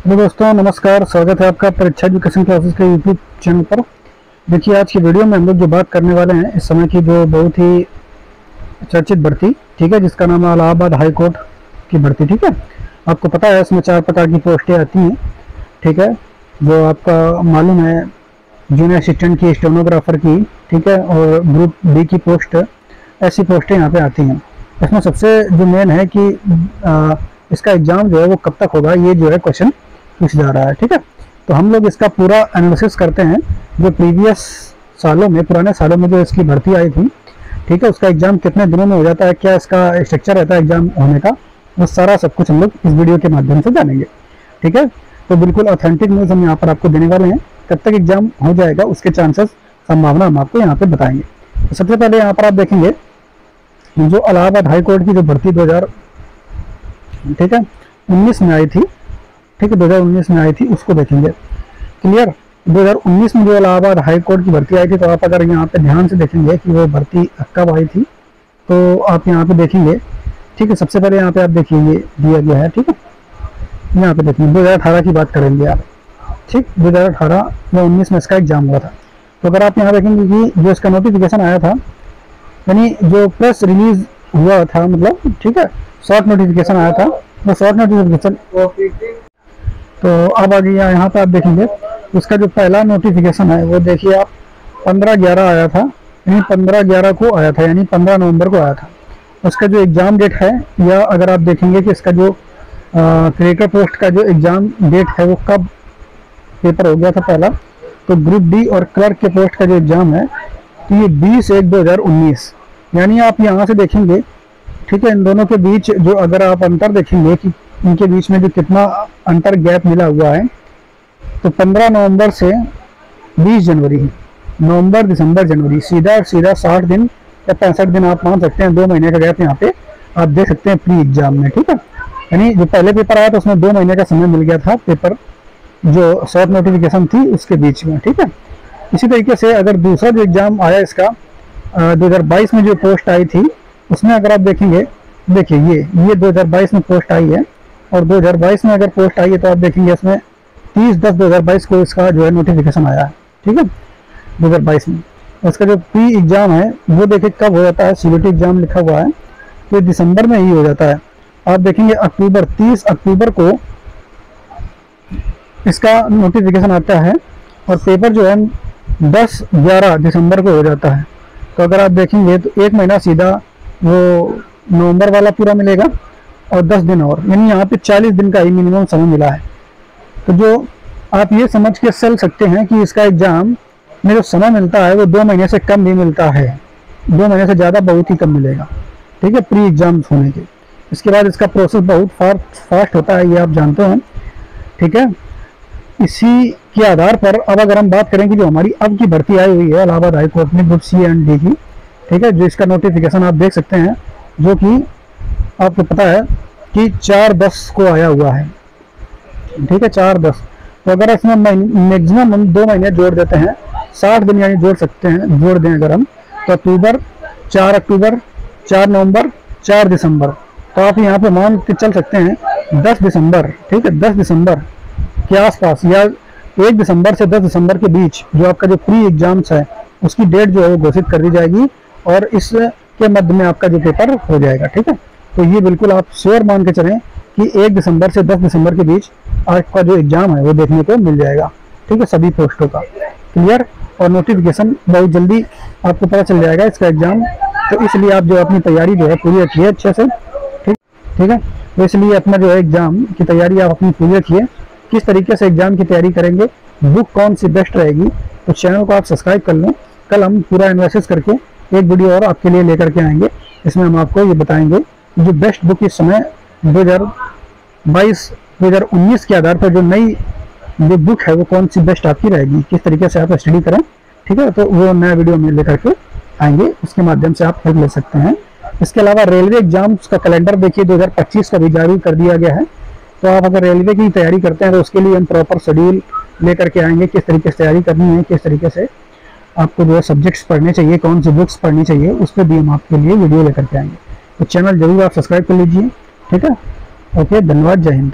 Hello दोस्तों, नमस्कार। स्वागत है आपका परीक्षा एजुकेशन क्लासेस के यूट्यूब चैनल पर। देखिए, आज की वीडियो में हम लोग जो बात करने वाले हैं इस समय की जो बहुत ही चर्चित भर्ती, ठीक है, जिसका नाम है इलाहाबाद हाई कोर्ट की भर्ती। ठीक है, आपको पता है इसमें 4 प्रकार की पोस्टें आती हैं। ठीक है, जो आपका मालूम है, जूनियर असिस्टेंट की, स्टेनोग्राफर की, ठीक है, और ग्रुप बी की पोस्ट, ऐसी पोस्टें यहाँ पे आती हैं। इसमें सबसे जो मेन है कि इसका एग्ज़ाम जो है वो कब तक होगा, ये जो है क्वेश्चन पूछ जा रहा है। ठीक है, तो हम लोग इसका पूरा एनालिसिस करते हैं। जो प्रीवियस सालों में, पुराने सालों में जो इसकी भर्ती आई थी, ठीक है, उसका एग्ज़ाम कितने दिनों में हो जाता है, क्या इसका स्ट्रक्चर रहता है एग्ज़ाम होने का, वो सारा सब कुछ हम लोग इस वीडियो के माध्यम से जानेंगे। ठीक है, तो बिल्कुल ऑथेंटिक न्यूज़ हम यहाँ पर आपको देने वाले हैं। कब तक एग्ज़ाम हो जाएगा उसके चांसेस, संभावना हम आपको यहाँ पर बताएंगे। तो सबसे पहले यहाँ पर आप देखेंगे जो इलाहाबाद हाई कोर्ट की जो भर्ती 2019 में आई थी, ठीक है, 2019 में आई थी, उसको देखेंगे। क्लियर। 2019 में जो इलाहाबाद हाई कोर्ट की भर्ती आई थी, तो आप अगर यहाँ पे ध्यान से देखेंगे कि वो भर्ती कब आई थी, तो आप यहाँ पे देखेंगे। ठीक है, सबसे पहले यहाँ पे आप देखिए दिया गया है। ठीक है, यहाँ पे देखेंगे 2018 की बात करेंगे आप। ठीक, 2018 या 19 में इसका एग्जाम हुआ था। तो अगर आप यहाँ देखेंगे कि जो इसका नोटिफिकेशन आया था, यानी जो प्रेस रिलीज हुआ था, मतलब, ठीक है, शॉर्ट नोटिफिकेशन आया था, वो शॉर्ट नोटिफिकेशन। तो अब आगे यहाँ पे आप देखेंगे उसका जो पहला नोटिफिकेशन है वो देखिए आप 15/11 आया था, यानी 15/11 को आया था, यानी 15 नवंबर को आया था। उसका जो एग्ज़ाम डेट है, या अगर आप देखेंगे कि इसका जो क्रिएटर पोस्ट का जो एग्ज़ाम डेट है वो कब पेपर हो गया था पहला, तो ग्रुप डी और क्लर्क के पोस्ट का जो एग्ज़ाम है, तो ये 20/1/2019, यानी आप यहाँ से देखेंगे। ठीक है, इन दोनों के बीच जो अगर आप अंतर देखेंगे कि इनके बीच में जो कितना अंतर गैप मिला हुआ है, तो 15 नवंबर से 20 जनवरी, नवंबर दिसंबर जनवरी, सीधा 60 दिन या 65 दिन आप मान सकते हैं, 2 महीने का गैप यहाँ पे आप देख सकते हैं प्री एग्जाम में। ठीक है, यानी जो पहले पेपर आया था उसमें 2 महीने का समय मिल गया था पेपर जो शॉर्ट नोटिफिकेशन थी उसके बीच में। ठीक है, इसी तरीके से अगर दूसरा जो एग्ज़ाम आया इसका 2022 में जो पोस्ट आई थी, उसमें अगर आप देखेंगे, देखिए ये 2022 में पोस्ट आई है, और 2022 में अगर पोस्ट आई है तो आप देखेंगे इसमें 30/10/2022 को इसका जो है नोटिफिकेशन आया है। ठीक है, 2022 में। उसका जो प्री एग्ज़ाम है वो देखिए कब हो जाता है, सीबीटी एग्ज़ाम लिखा हुआ है, तो दिसंबर में ही हो जाता है। आप देखेंगे 30 अक्टूबर को इसका नोटिफिकेशन आता है, और पेपर जो है 10-11 दिसंबर को हो जाता है। तो अगर आप देखेंगे तो 1 महीना सीधा वो नवंबर वाला पूरा मिलेगा, और 10 दिन और, यानी यहाँ पे 40 दिन का ही मिनिमम समय मिला है। तो जो आप ये समझ के चल सकते हैं कि इसका एग्ज़ाम में जो समय मिलता है वो 2 महीने से कम भी मिलता है, 2 महीने से ज़्यादा बहुत ही कम मिलेगा। ठीक है, प्री एग्ज़ाम होने के इसके बाद इसका प्रोसेस बहुत फास्ट होता है, ये आप जानते हैं। ठीक है, इसी के आधार पर अब अगर हम बात करें कि जो हमारी अब की भर्ती आई हुई है इलाहाबाद हाई कोर्ट में ग्रुप सी एंड डी की, ठीक है, जो इसका नोटिफिकेशन आप देख सकते हैं, जो कि आपको पता है कि 4/10 को आया हुआ है। ठीक है, 4/10। तो अगर इसमें मैक्सिमम हम 2 महीने जोड़ देते हैं, 60 दिन यानी जोड़ सकते हैं, जोड़ दें अगर हम, तो अक्टूबर, 4 अक्टूबर, 4 नवंबर, 4 दिसंबर, तो आप यहाँ पे मान के चल सकते हैं 10 दिसंबर। ठीक है, 10 दिसंबर के आसपास या 1 दिसंबर से 10 दिसंबर के बीच जो आपका जो प्री एग्जाम्स है उसकी डेट जो है वो घोषित कर दी जाएगी, और इसके मध्य में आपका जो पेपर हो जाएगा। ठीक है, तो ये बिल्कुल आप श्योर मान के चलें कि 1 दिसंबर से 10 दिसंबर के बीच आपका जो एग्ज़ाम है वो देखने को मिल जाएगा। ठीक है, सभी पोस्टों का। क्लियर। और नोटिफिकेशन बहुत जल्दी आपको पता चल जाएगा इसका एग्ज़ाम, तो इसलिए आप जो अपनी तैयारी जो है पूरी रखिए अच्छे से। ठीक है, तो इसलिए अपना जो है एग्ज़ाम की तैयारी आप अपनी पूरी रखिए। किस तरीके से एग्ज़ाम की तैयारी करेंगे, बुक कौन सी बेस्ट रहेगी, तो चैनल को आप सब्सक्राइब कर लें। कल हम पूरा एनालिसिस करके एक वीडियो और आपके लिए लेकर के आएंगे, इसमें हम आपको ये बताएंगे जो बेस्ट बुक इस समय 2022-2019 के आधार पर जो नई जो बुक है वो कौन सी बेस्ट आपकी रहेगी, किस तरीके से आप स्टडी करें। ठीक है, तो वो नया वीडियो में लेकर के आएंगे, उसके माध्यम से आप हेल्प ले सकते हैं। इसके अलावा रेलवे एग्जाम्स का कैलेंडर देखिए 2025 का भी जारी कर दिया गया है। तो आप अगर रेलवे की तैयारी करते हैं तो उसके लिए हम प्रॉपर शेड्यूल लेकर के आएंगे, किस तरीके से तैयारी करनी है, किस तरीके से आपको जो है सब्जेक्ट्स पढ़ने चाहिए, कौन सी बुक्स पढ़नी चाहिए, उस पर भी हम आपके लिए वीडियो लेकर के आएंगे। तो चैनल जरूर आप सब्सक्राइब कर लीजिए। ठीक है, ओके, धन्यवाद, जय हिंद।